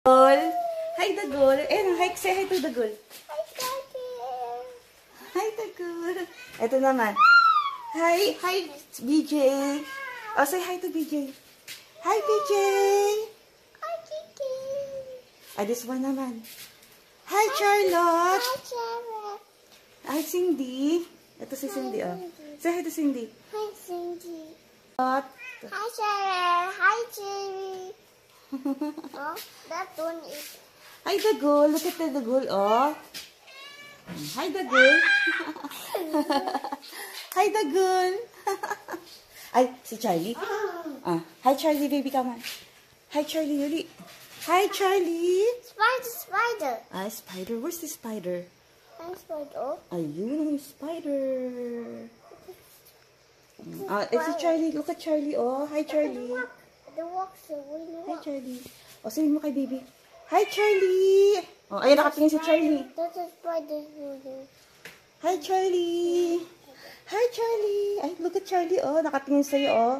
Dagol. Hi, Dagol. Say hi to Dagol. Hi, Daddy. Hi, Dagol. Ito naman. Hi, BJ. Oh, say hi to BJ. Hi, BJ. Hi, Kiki. This one naman. Hi, Charlotte. Hi, Charlotte. Hi, Cindy. Ito si Cindy, oh. Say hi to Cindy. Hi, Cindy. What? Hi, Charlotte. Hi, Jerry. Oh, that one is... Hi, Dagol. Look at the Dagol, oh. Hi, Dagol. Hi, Dagol. Ay, si Charlie. Hi, Charlie, baby, come on. Hi, Charlie, Yuri. Hi, Charlie. Spider. Spider. Where's the spider? Hi, Spider. Ayun, yung spider. It's si Charlie. Look at Charlie, oh. Hi, Charlie. The walks away. Hi, Charlie. O, sabihin mo kay baby. Hi, Charlie. Oh, ayan, nakatingin si Charlie. That's a spider moving. Hi, Charlie. Hi, Charlie. Ay, look at Charlie, oh. Nakatingin sa'yo, oh.